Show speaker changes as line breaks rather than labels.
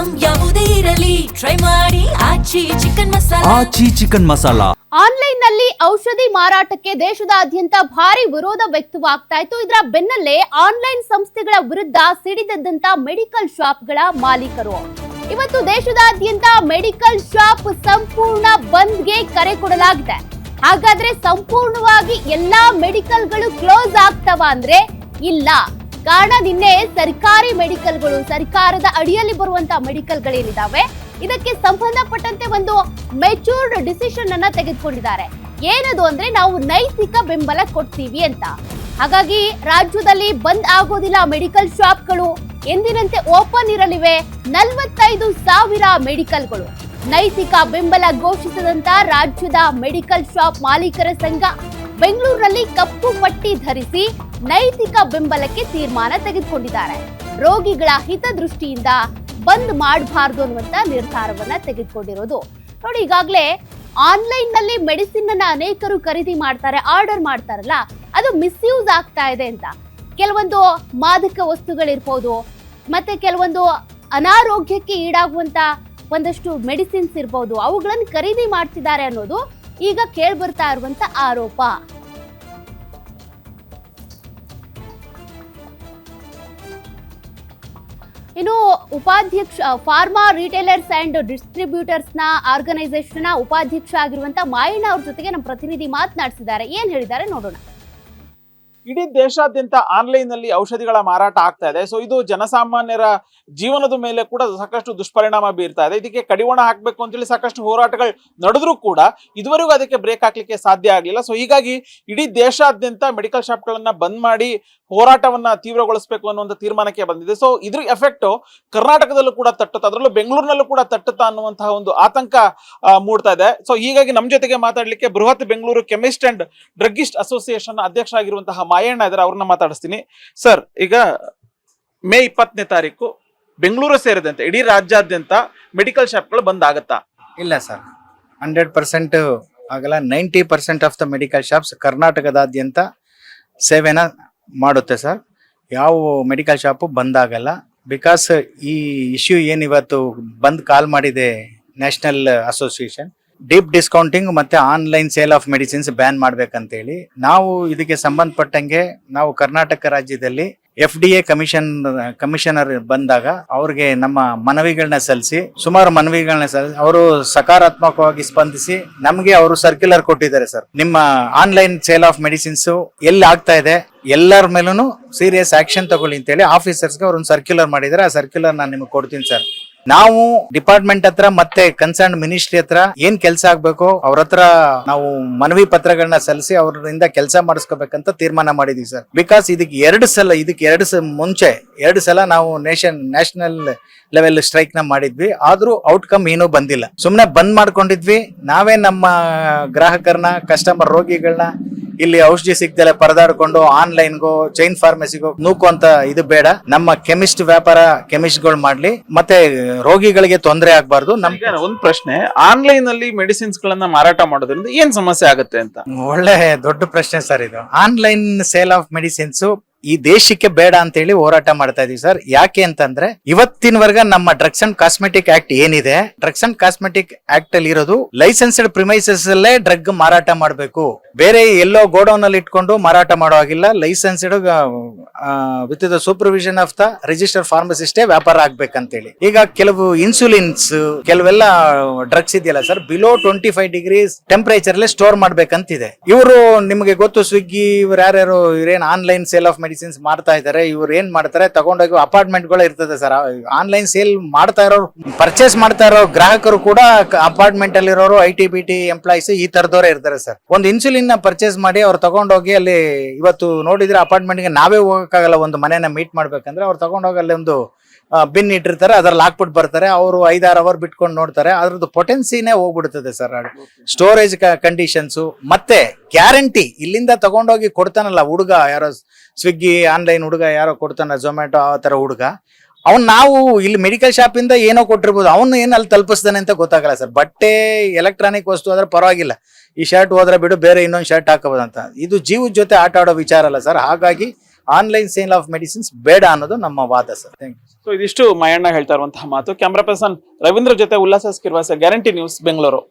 Item ಯಾವುದೇ ಇರಲಿ try ಮಾಡಿ ಆಚಿ ಚಿಕನ್ ಮಸಾಲಾ.
ಆನ್ಲೈನ್ ನಲ್ಲಿ ಔಷಧಿ ಮಾರಾಟಕ್ಕೆ ದೇಶದಾದ್ಯಂತ ಭಾರಿ ವಿರೋಧ ವ್ಯಕ್ತವಾಗ್ತಾ ಇತ್ತು. ಇದರ ಬೆನ್ನಲ್ಲೇ ಆನ್ಲೈನ್ ಸಂಸ್ಥೆಗಳ ವಿರುದ್ಧ ಸಿಡಿದೆದ್ದಂತ ಮೆಡಿಕಲ್ ಶಾಪ್ಗಳ ಮಾಲೀಕರು ಇವತ್ತು ದೇಶದಾದ್ಯಂತ ಮೆಡಿಕಲ್ ಶಾಪ್ ಸಂಪೂರ್ಣ ಬಂದ್ಗೆ ಕರೆ ಕೊಡಲಾಗಿದೆ. ಹಾಗಾದ್ರೆ ಸಂಪೂರ್ಣವಾಗಿ ಎಲ್ಲಾ ಮೆಡಿಕಲ್ಗಳು ಕ್ಲೋಸ್ ಆಗ್ತವ ಅಂದ್ರೆ ಇಲ್ಲ. ಕಾರಣ ನಿನ್ನೆ ಸರ್ಕಾರಿ ಮೆಡಿಕಲ್ಗಳು, ಸರ್ಕಾರದ ಅಡಿಯಲ್ಲಿ ಬರುವಂತಹ ಮೆಡಿಕಲ್ಗಳೇನಿದಾವೆ ಇದಕ್ಕೆ ಸಂಬಂಧಪಟ್ಟಂತೆ ಒಂದು ಮೆಚೂರ್ಡ್ ಡಿಸಿಷನ್ ಅನ್ನ ತೆಗೆದುಕೊಂಡಿದ್ದಾರೆ. ಏನದು ಅಂದ್ರೆ ನಾವು ನೈತಿಕ ಬೆಂಬಲ ಕೊಡ್ತೀವಿ ಅಂತ. ಹಾಗಾಗಿ ರಾಜ್ಯದಲ್ಲಿ ಬಂದ್ ಆಗೋದಿಲ್ಲ, ಮೆಡಿಕಲ್ ಶಾಪ್ಗಳು ಎಂದಿನಂತೆ ಓಪನ್ ಇರಲಿವೆ. 45,000 ಮೆಡಿಕಲ್ಗಳು. ನೈತಿಕ ಬೆಂಬಲ ಘೋಷಿಸಿದಂತ ರಾಜ್ಯದ ಮೆಡಿಕಲ್ ಶಾಪ್ ಮಾಲೀಕರ ಸಂಘ ಬೆಂಗಳೂರಿನಲ್ಲಿ ಕಪ್ಪು ಪಟ್ಟಿ ಧರಿಸಿ ನೈತಿಕ ಬೆಂಬಲಕ್ಕೆ ತೀರ್ಮಾನ ತೆಗೆದುಕೊಂಡಿದ್ದಾರೆ. ರೋಗಿಗಳ ಹಿತದೃಷ್ಟಿಯಿಂದ ಬಂದ್ ಮಾಡಬಾರ್ದು ಅನ್ನುವಂತ ನಿರ್ಧಾರವನ್ನ ತೆಗೆದುಕೊಂಡಿರೋದು. ನೋಡಿ, ಈಗಾಗಲೇ ಆನ್ಲೈನ್ ನಲ್ಲಿ ಮೆಡಿಸಿನ್ ಅನ್ನ ಅನೇಕರು ಖರೀದಿ ಮಾಡ್ತಾರೆ, ಆರ್ಡರ್ ಮಾಡ್ತಾರಲ್ಲ, ಅದು ಮಿಸ್ಯೂಸ್ ಆಗ್ತಾ ಇದೆ ಅಂತ. ಕೆಲವೊಂದು ಮಾದಕ ವಸ್ತುಗಳಿರ್ಬೋದು, ಮತ್ತೆ ಕೆಲವೊಂದು ಅನಾರೋಗ್ಯಕ್ಕೆ ಈಡಾಗುವಂತ ಒಂದಷ್ಟು ಮೆಡಿಸಿನ್ಸ್ ಇರ್ಬೋದು, ಅವುಗಳನ್ನು ಖರೀದಿ ಮಾಡ್ತಿದ್ದಾರೆ ಅನ್ನೋದು ಈಗ ಕೇಳ್ಬರ್ತಾ ಇರುವಂತ ಆರೋಪ. ಇನ್ನು ಉಪಾಧ್ಯಕ್ಷ ಫಾರ್ಮಾ ರಿಟೇಲರ್ಸ್ ಅಂಡ್ ಡಿಸ್ಟ್ರಿಬ್ಯೂಟರ್ಸ್ ನ ಆರ್ಗನೈಸೇಷನ್ ನ ಉಪಾಧ್ಯಕ್ಷ ಆಗಿರುವಂತ ಮಾಯಣ್ಣ ಅವ್ರ ಜೊತೆಗೆ ನಮ್ಮ ಪ್ರತಿನಿಧಿ ಮಾತನಾಡಿಸಿದ್ದಾರೆ. ಏನ್ ಹೇಳಿದ್ದಾರೆ ನೋಡೋಣ.
ಇಡೀ ದೇಶಾದ್ಯಂತ ಆನ್ಲೈನ್ ನಲ್ಲಿ ಔಷಧಿಗಳ ಮಾರಾಟ ಆಗ್ತಾ ಇದೆ. ಸೊ ಇದು ಜನಸಾಮಾನ್ಯರ ಜೀವನದ ಮೇಲೆ ಕೂಡ ಸಾಕಷ್ಟು ದುಷ್ಪರಿಣಾಮ ಬೀರ್ತಾ ಇದೆ. ಇದಕ್ಕೆ ಕಡಿವಾಣ ಹಾಕಬೇಕು ಅಂತೇಳಿ ಸಾಕಷ್ಟು ಹೋರಾಟಗಳು ನಡೆದ್ರೂ ಕೂಡ ಇದುವರೆಗೂ ಅದಕ್ಕೆ ಬ್ರೇಕ್ ಹಾಕ್ಲಿಕ್ಕೆ ಸಾಧ್ಯ ಆಗಲಿಲ್ಲ. ಸೊ ಹೀಗಾಗಿ ಇಡೀ ದೇಶಾದ್ಯಂತ ಮೆಡಿಕಲ್ ಶಾಪ್ಗಳನ್ನ ಬಂದ್ ಮಾಡಿ ಹೋರಾಟವನ್ನ ತೀವ್ರಗೊಳಿಸಬೇಕು ಅನ್ನುವಂಥ ತೀರ್ಮಾನಕ್ಕೆ ಬಂದಿದೆ. ಸೊ ಇದ್ರ ಎಫೆಕ್ಟ್ ಕರ್ನಾಟಕದಲ್ಲೂ ಕೂಡ ತಟ್ಟುತ್ತಾ, ಅದರಲ್ಲೂ ಬೆಂಗಳೂರಿನಲ್ಲೂ ಕೂಡ ತಟ್ಟುತ್ತಾ ಅನ್ನುವಂತಹ ಒಂದು ಆತಂಕ ಮೂಡ್ತಾ ಇದೆ. ಸೊ ಹೀಗಾಗಿ ನಮ್ಮ ಜೊತೆಗೆ ಮಾತಾಡ್ಲಿಕ್ಕೆ Bruhat Bengaluru chemist and druggist association ಅಧ್ಯಕ್ಷರಾಗಿರುವಂತಹ ಮಾಯಣ್ಣ ಇದ್ದಾರೆ, ಅವ್ರನ್ನ ಮಾತಾಡಿಸ್ತೀನಿ. ಸರ್, ಈಗ ಮೇ 20ನೇ ತಾರೀಕು ಬೆಂಗಳೂರು ಸೇರಿದಂತೆ ಇಡೀ ರಾಜ್ಯಾದ್ಯಂತ ಮೆಡಿಕಲ್ ಶಾಪ್ಗಳು ಬಂದ್ ಆಗತ್ತಾ?
ಇಲ್ಲ ಸರ್, 100% ಆಗಲ್ಲ. 90% ಆಫ್ ದ ಮೆಡಿಕಲ್ ಶಾಪ್ಸ್ ಕರ್ನಾಟಕದಾದ್ಯಂತ ಸೇವೆನ ಮಾಡುತ್ತೆ ಸರ್. ಯಾವ ಮೆಡಿಕಲ್ ಶಾಪು ಬಂದಾಗಲ್ಲ. ಬಿಕಾಸ್ ಈ ಇಶ್ಯೂ ಏನಿವತ್ತು ಬಂದ್ ಕಾಲ್ ಮಾಡಿದೆ ನ್ಯಾಷನಲ್ ಅಸೋಸಿಯೇಷನ್, ಡೀಪ್ ಡಿಸ್ಕೌಂಟಿಂಗ್ ಮತ್ತೆ online sale of medicines ban ಮಾಡ್ಬೇಕಂತೇಳಿ ನಾವು ಇದಕ್ಕೆ ಸಂಬಂಧಪಟ್ಟಂಗೆ ನಾವು ಕರ್ನಾಟಕ ರಾಜ್ಯದಲ್ಲಿ FDA ಕಮಿಷನರ್ ಬಂದಾಗ ಅವ್ರಿಗೆ ನಮ್ಮ ಮನವಿಗಳನ್ನ ಸಲ್ಲಿಸಿ, ಸುಮಾರು ಮನವಿಗಳನ್ನ ಸಲ್ಲಿಸಿ ಅವರು ಸಕಾರಾತ್ಮಕವಾಗಿ ಸ್ಪಂದಿಸಿ ನಮ್ಗೆ ಅವರು ಸರ್ಕ್ಯುಲರ್ ಕೊಟ್ಟಿದ್ದಾರೆ ಸರ್. ನಿಮ್ಮ ಆನ್ಲೈನ್ ಸೇಲ್ ಆಫ್ ಮೆಡಿಸಿನ್ಸ್ ಎಲ್ಲಿ ಆಗ್ತಾ ಇದೆ ಎಲ್ಲರ ಮೇಲೂ ಸೀರಿಯಸ್ ಆಕ್ಷನ್ ತಗೊಳ್ಳಿ ಅಂತೇಳಿ ಆಫೀಸರ್ಸ್ಗೆ ಅವ್ರೊಂದು ಸರ್ಕ್ಯುಲರ್ ಮಾಡಿದ್ದಾರೆ. ಆ ಸರ್ಕ್ಯುಲರ್ ನಾನು ನಿಮ್ಗೆ ಕೊಡ್ತೀನಿ ಸರ್. ನಾವು ಡಿಪಾರ್ಟ್ಮೆಂಟ್ ಹತ್ರ ಮತ್ತೆ ಕನ್ಸರ್ನ್ ಮಿನಿಸ್ಟ್ರಿ ಹತ್ರ ಏನ್ ಕೆಲಸ ಆಗ್ಬೇಕು ಅವ್ರ ಹತ್ರ ನಾವು ಮನವಿ ಪತ್ರಗಳನ್ನ ಸಲ್ಲಿಸಿ ಅವರಿಂದ ಕೆಲಸ ಮಾಡಿಸ್ಕೋಬೇಕಂತ ತೀರ್ಮಾನ ಮಾಡಿದೀವಿ ಸರ್. ಬಿಕಾಸ್ ಇದಕ್ಕೆ ಎರಡು ಮುಂಚೆ 2 ಸಲ ನಾವು ನ್ಯಾಷನಲ್ ಲೆವೆಲ್ ಸ್ಟ್ರೈಕ್ ನ ಮಾಡಿದ್ವಿ. ಆದ್ರೂ ಔಟ್ಕಮ್ ಏನೂ ಬಂದಿಲ್ಲ. ಸುಮ್ನೆ ಬಂದ್ ಮಾಡ್ಕೊಂಡಿದ್ವಿ. ನಾವೇ ನಮ್ಮ ಗ್ರಾಹಕರನ್ನ, ಕಸ್ಟಮರ್ ರೋಗಿಗಳನ್ನ ಇಲ್ಲಿ ಔಷಧಿ ಸಿಗ್ದಲೆ ಪರದಾಡ್ಕೊಂಡು ಆನ್ಲೈನ್ಗೋ ಚೈನ್ ಫಾರ್ಮಸಿಗೋ ನೂಕುವಂತ ಇದು ಬೇಡ. ನಮ್ಮ ಕೆಮಿಸ್ಟ್ ವ್ಯಾಪಾರ ಕೆಮಿಸ್ಟ್ಗಳು ಮಾಡ್ಲಿ, ಮತ್ತೆ ರೋಗಿಗಳಿಗೆ ತೊಂದರೆ ಆಗ್ಬಾರ್ದು.
ನಮ್ಗೆ ಒಂದು ಪ್ರಶ್ನೆ, ಆನ್ಲೈನ್ ಅಲ್ಲಿ ಮೆಡಿಸಿನ್ಸ್ ಗಳನ್ನ ಮಾರಾಟ ಮಾಡೋದ್ರಿಂದ ಏನ್ ಸಮಸ್ಯೆ ಆಗುತ್ತೆ ಅಂತ?
ಒಳ್ಳೆ ದೊಡ್ಡ ಪ್ರಶ್ನೆ ಸರ್ ಇದು. ಆನ್ಲೈನ್ ಸೇಲ್ ಆಫ್ ಮೆಡಿಸಿನ್ಸ್ ಈ ದೇಶಕ್ಕೆ ಬೇಡ ಅಂತ ಹೇಳಿ ಹೋರಾಟ ಮಾಡ್ತಾ ಇದೀವಿ ಸರ್. ಯಾಕೆ ಅಂತಂದ್ರೆ ಇವತ್ತಿನವರೆಗ ನಮ್ಮ ಡ್ರಗ್ಸ್ ಅಂಡ್ ಕಾಸ್ಮೆಟಿಕ್ ಆಕ್ಟ್ ಏನಿದೆ, ಡ್ರಗ್ಸ್ ಅಂಡ್ ಕಾಸ್ಮೆಟಿಕ್ ಆಕ್ಟ್ ಅಲ್ಲಿ ಇರೋದು ಲೈಸೆನ್ಸ್ಡ್ ಪ್ರಿಮೈಸಸ್ ಅಲ್ಲೇ ಡ್ರಗ್ ಮಾರಾಟ ಮಾಡಬೇಕು. ಬೇರೆ ಎಲ್ಲೋ ಗೋಡೌನ್ ಅಲ್ಲಿ ಇಟ್ಕೊಂಡು ಮಾರಾಟ ಮಾಡೋ ಹಾಗಿಲ್ಲ. Licensed with the supervision of the register ಫಾರ್ಮಸಿಸ್ಟೇ ವ್ಯಾಪಾರ ಆಗ್ಬೇಕಂತೇಳಿ. ಈಗ ಕೆಲವು ಇನ್ಸುಲಿನ್ಸ್, ಕೆಲವೆಲ್ಲ ಡ್ರಗ್ಸ್ ಇದೆಯಲ್ಲ ಸರ್, ಬಿಲೋ 25 ಡಿಗ್ರೀಸ್ ಟೆಂಪರೇಚರ್ ಅಲ್ಲೇ ಸ್ಟೋರ್ ಮಾಡ್ಬೇಕಂತಿದೆ. ಇವರು ನಿಮಗೆ ಗೊತ್ತು, ಸ್ವಿಗ್ಗಿ ಇವ್ರು ಯಾರ್ಯಾರು ಇವ್ರೇನ್ ಆನ್ಲೈನ್ ಸೇಲ್ ಆಫ್ ಮೆಡಿಸಿನ್ಸ್ ಮಾಡ್ತಾ ಇದಾರೆ, ಇವ್ರು ಏನ್ ಮಾಡ್ತಾರೆ, ತಗೊಂಡೋಗಿ ಅಪಾರ್ಟ್ಮೆಂಟ್ ಗಳು ಇರ್ತದೆ ಸರ್. ಆನ್ಲೈನ್ ಸೇಲ್ ಮಾಡ್ತಾ ಇರೋರು, ಪರ್ಚೇಸ್ ಮಾಡ್ತಾ ಇರೋ ಗ್ರಾಹಕರು ಕೂಡ ಅಪಾರ್ಟ್ಮೆಂಟ್ ಅಲ್ಲಿ ಇರೋರು, IT-BT ಎಂಪ್ಲಾಯೀಸ್ ಈ ತರದವರೇ ಇರ್ತಾರೆ ಸರ್. ಒಂದು ಇನ್ಸುಲಿನ್ ಪರ್ಚೇಸ್ ಮಾಡಿ ಅವ್ರು ತಗೊಂಡೋಗಿ ಅಲ್ಲಿ, ಇವತ್ತು ನೋಡಿದ್ರೆ ಅಪಾರ್ಟ್ಮೆಂಟ್ ಗೆ ನಾವೇ ಹೋಗಕ್ಕಾಗಲ್ಲ. ಒಂದು ಮನೆನ ಮೀಟ್ ಮಾಡ್ಬೇಕಂದ್ರೆ ಅವ್ರು ತಗೊಂಡೋಗಿ ಅಲ್ಲಿ ಒಂದು ಬಿನ್ ಇಟ್ಟಿರ್ತಾರೆ, ಅದ್ರಲ್ಲಿ ಹಾಕ್ಬಿಟ್ಟು ಬರ್ತಾರೆ. ಅವರು 5-6 ಅವರ್ ಬಿಟ್ಕೊಂಡು ನೋಡ್ತಾರೆ, ಅದ್ರದ್ದು ಪೊಟೆನ್ಸಿನೇ ಹೋಗ್ಬಿಡ್ತದೆ ಸರ್. ಸ್ಟೋರೇಜ್ ಕಂಡೀಷನ್ಸ್ ಮತ್ತೆ ಗ್ಯಾರಂಟಿ ಇಲ್ಲಿಂದ ತಗೊಂಡೋಗಿ ಕೊಡ್ತಾನಲ್ಲ ಹುಡುಗ, ಯಾರೋ ಸ್ವಿಗ್ಗಿ ಆನ್ಲೈನ್ ಹುಡುಗ ಯಾರೋ ಕೊಡ್ತಾನ, ಝೊಮ್ಯಾಟೊ ಆ ತರ ಹುಡುಗ, ಅವ್ನು ನಾವು ಇಲ್ಲಿ ಮೆಡಿಕಲ್ ಶಾಪ್ ಇಂದ ಏನೋ ಕೊಟ್ಟಿರ್ಬೋದು, ಅವನು ಏನ್ ಅಲ್ಲಿ ತಲುಪಿಸ್ತಾನೆ ಅಂತ ಗೊತ್ತಾಗಲ್ಲ ಸರ್. ಬಟ್ಟೆ ಎಲೆಕ್ಟ್ರಾನಿಕ್ ವಸ್ತು ಆದ್ರೆ ಪರವಾಗಿಲ್ಲ, ಈ ಶರ್ಟ್ ಹೋದ್ರೆ ಬಿಡು ಬೇರೆ ಇನ್ನೊಂದು ಶರ್ಟ್ ಹಾಕಬಹುದಂತ. ಇದು ಜೀವದ ಜೊತೆ ಆಟ ಆಡೋ ವಿಚಾರ ಅಲ್ಲ ಸರ್. ಹಾಗಾಗಿ ಆನ್ಲೈನ್ ಸೇಲ್ ಆಫ್ ಮೆಡಿಸಿನ್ಸ್ ಬೇಡ ಅನ್ನೋದು ನಮ್ಮ ವಾದ ಸರ್. Thank you.
ಸೊ ಇದಿಷ್ಟು ಮಯಣ್ಣ ಹೇಳ್ತಾ ಇರುವಂತಹ ಮಾತು. ಕ್ಯಾಮ್ರಾ ಪರ್ಸನ್ ರವೀಂದ್ರ ಜೊತೆ ಉಲ್ಲಾಸ ಸ್ಕಿರ್ವಾಸ, ಗ್ಯಾರಂಟಿ ನ್ಯೂಸ್, ಬೆಂಗಳೂರು.